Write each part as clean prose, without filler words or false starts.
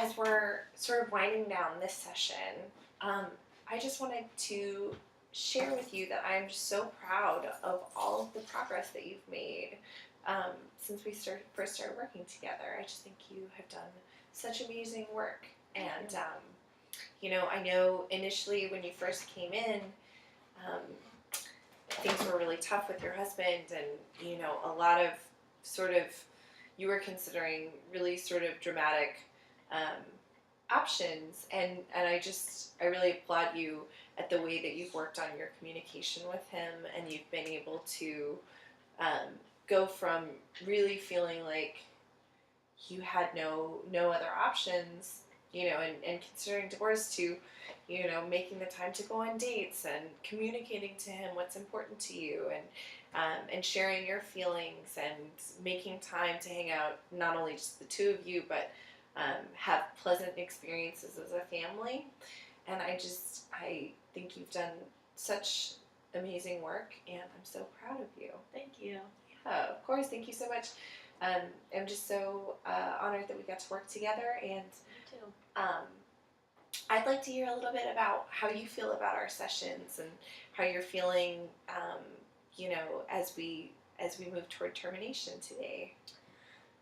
as we're sort of winding down this session, I just wanted to share with you that I'm just so proud of all of the progress that you've made since we first started working together. I just think you have done such amazing work. And, I know initially when you first came in, um, things were really tough with your husband, and, a lot of sort of, you were considering really sort of dramatic um, options, and I really applaud you at the way that you've worked on your communication with him, and you've been able to um, go from really feeling like you had no other options, and considering divorce, to making the time to go on dates and communicating to him what's important to you, and sharing your feelings, and making time to hang out, not only just the two of you, but have pleasant experiences as a family. And I think you've done such amazing work, and I'm so proud of you. Thank you. Yeah, of course. Thank you so much. I'm just so honored that we got to work together, and Me too. I'd like to hear a little bit about how you feel about our sessions, and how you're feeling, as we move toward termination today.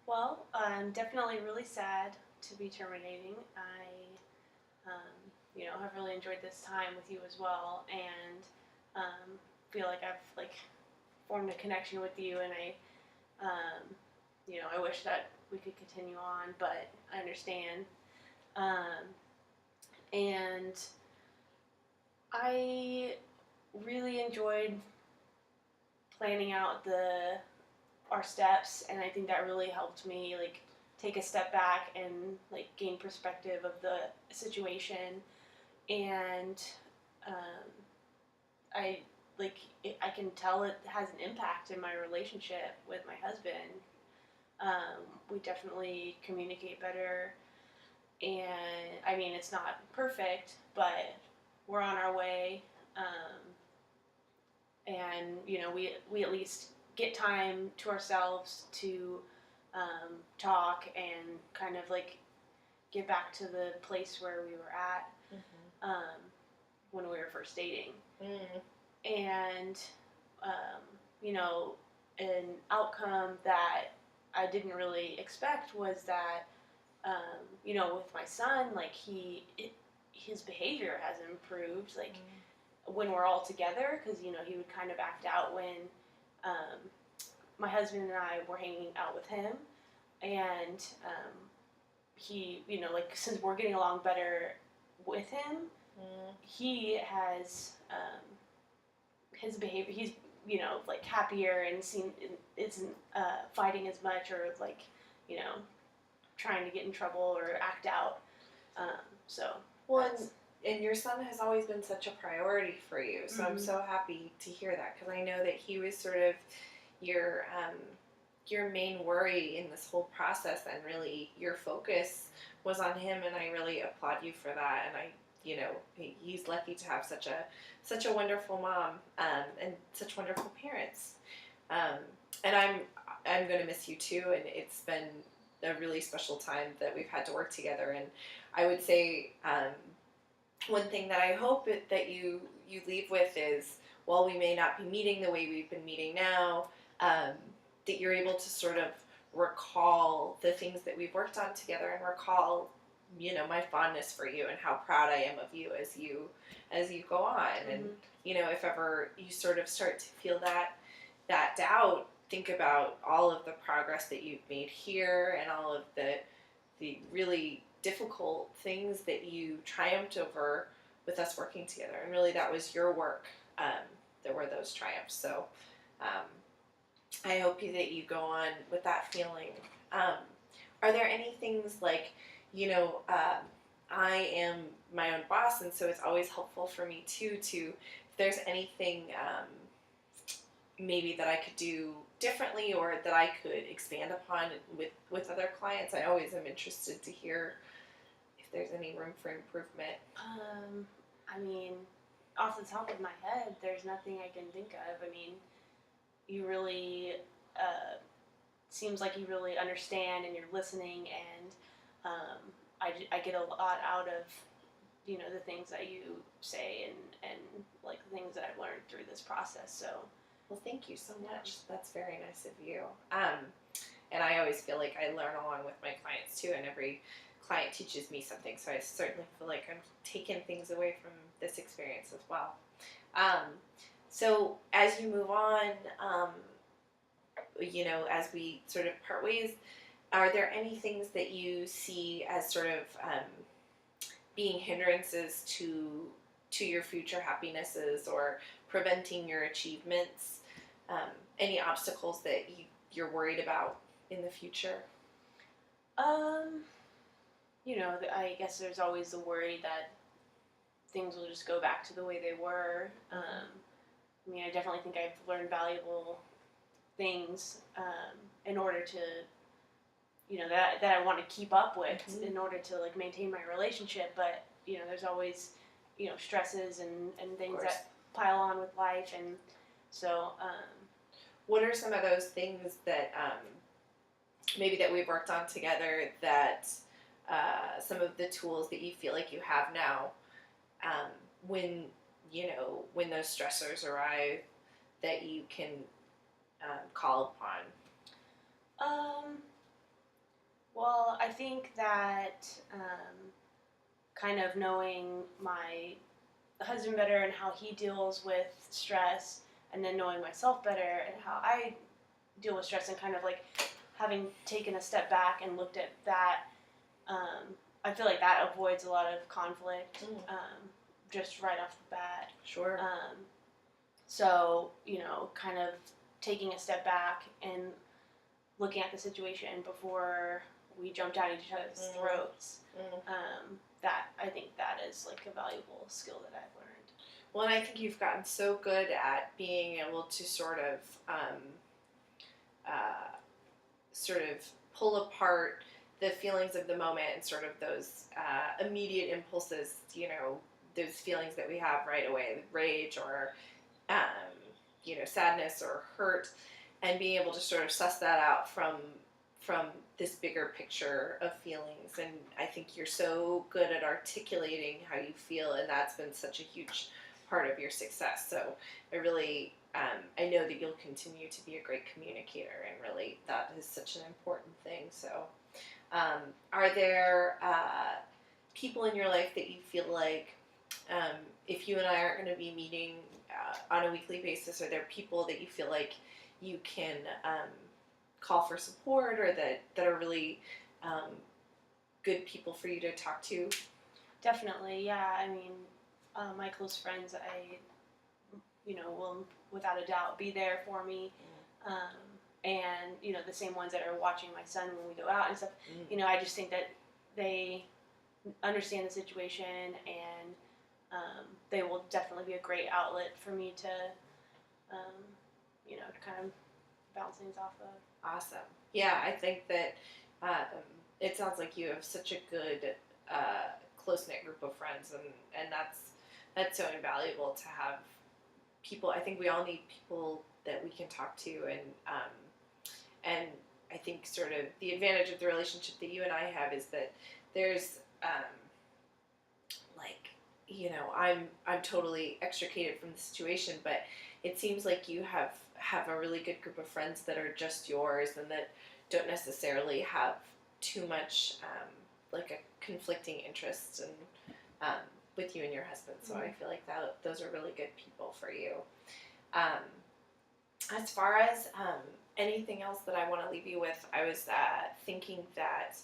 Well, I'm definitely really sad to be terminating. Have really enjoyed this time with you as well, and feel like I've formed a connection with you, and I wish that we could continue on, but I understand. And I really enjoyed planning out our steps, and I think that really helped me take a step back and gain perspective of the situation. And I I can tell it has an impact in my relationship with my husband. We definitely communicate better, and I mean it's not perfect, but we're on our way. And we at least get time to ourselves to talk and kind of get back to the place where we were at when we were first dating. And an outcome that I didn't really expect was that with my son, his behavior has improved when we're all together, because he would kind of act out when my husband and I were hanging out with him, and he since we're getting along better with him, he has his behavior, he's happier, and isn't fighting as much, or trying to get in trouble or act out. Well, and your son has always been such a priority for you, so I'm so happy to hear that, because I know that he was sort of your main worry in this whole process, and really your focus was on him, and I really applaud you for that. And he's lucky to have such a wonderful mom, and such wonderful parents. And I'm going to miss you too, and it's been a really special time that we've had to work together. And I would say one thing that I hope that you leave with is, while we may not be meeting the way we've been meeting now, that you're able to sort of recall the things that we've worked on together, and recall my fondness for you, and how proud I am of you as you go on. And if ever you sort of start to feel that doubt, think about all of the progress that you've made here, and all of the really difficult things that you triumphed over with us working together. And really, that was your work that were those triumphs. So I hope that you go on with that feeling. Are there any things I am my own boss, and so it's always helpful for me too if there's anything maybe that I could do differently, or that I could expand upon with other clients. I always am interested to hear if there's any room for improvement. I mean, off the top of my head, there's nothing I can think of. I mean, you really seems like you really understand, and you're listening, and I get a lot out of, you know, the things that you say and like the things that I've learned through this process. So, well, thank you so much. That's very nice of you. And I always feel like I learn along with my clients too, and every client teaches me something. So I certainly feel like I'm taking things away from this experience as well. So as you move on, you know, as we sort of part ways, are there any things that you see as sort of being hindrances to your future happinesses or preventing your achievements? Any obstacles that you're worried about in the future? you know, I guess there's always the worry that things will just go back to the way they were. I mean, I definitely think I've learned valuable things in order to, you know, that I want to keep up with in order to like maintain my relationship. But you know, there's always, you know, stresses and things that pile on with life, and so. What are some of those things that maybe that we've worked on together that some of the tools that you feel like you have now when, you know, when those stressors arrive that you can call upon? Well, I think that kind of knowing my husband better and how he deals with stress, and then knowing myself better and how I deal with stress, and kind of like having taken a step back and looked at that, I feel like that avoids a lot of conflict just right off the bat. Sure. So, you know, kind of taking a step back and looking at the situation before we jump down each other's throats. That I think that is like a valuable skill that I've learned. Well, and I think you've gotten so good at being able to sort of pull apart the feelings of the moment and sort of those immediate impulses, you know, those feelings that we have right away, rage or, you know, sadness or hurt, and being able to sort of suss that out from this bigger picture of feelings. And I think you're so good at articulating how you feel, and that's been such a huge part of your success. So I really, I know that you'll continue to be a great communicator, and really that is such an important thing. So are there people in your life that you feel like if you and I aren't going to be meeting on a weekly basis, are there people that you feel like you can call for support, or that are really good people for you to talk to? Definitely, yeah. I mean, my close friends, you know, will without a doubt be there for me. And, you know, the same ones that are watching my son when we go out and stuff. You know, I just think that they understand the situation, and they will definitely be a great outlet for me to, you know, to kind of bounce things off of. Awesome. Yeah, I think that it sounds like you have such a good close-knit group of friends, and that's so invaluable to have people. I think we all need people that we can talk to, and I think sort of the advantage of the relationship that you and I have is that there's like, you know, I'm totally extricated from the situation, but it seems like you have a really good group of friends that are just yours, and that don't necessarily have too much like a conflicting interest and with you and your husband. So I feel like those are really good people for you. As far as anything else that I want to leave you with, I was thinking that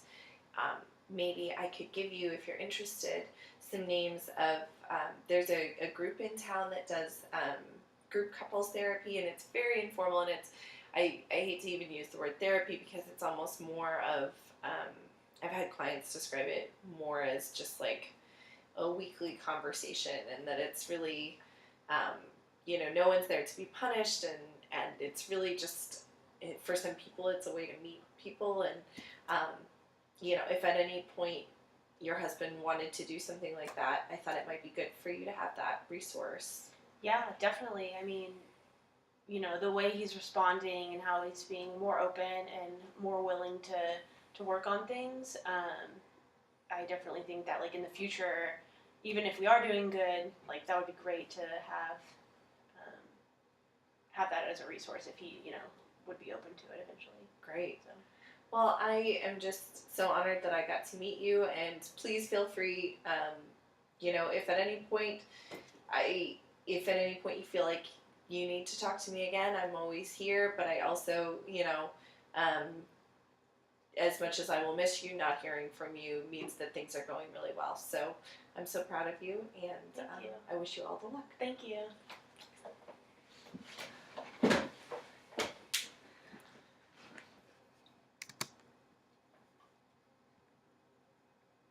maybe I could give you, if you're interested, some names of there's a group in town that does group couples therapy, and it's very informal, and it's I hate to even use the word therapy because it's almost more of I've had clients describe it more as just like a weekly conversation, and that it's really you know, no one's there to be punished, and it's really just for some people it's a way to meet people, and you know, if at any point your husband wanted to do something like that, I thought it might be good for you to have that resource. Yeah, definitely. I mean, you know, the way he's responding and how he's being more open and more willing to work on things, I definitely think that, like, in the future, even if we are doing good, like, that would be great to um, have that as a resource if he, would be open to it eventually. Great. So. Well, I am just so honored that I got to meet you, and please feel free, if at any point you feel like you need to talk to me again, I'm always here, but I also, um, as much as I will miss you, not hearing from you means that things are going really well. So I'm so proud of you, and Thank you. I wish you all the luck. Thank you.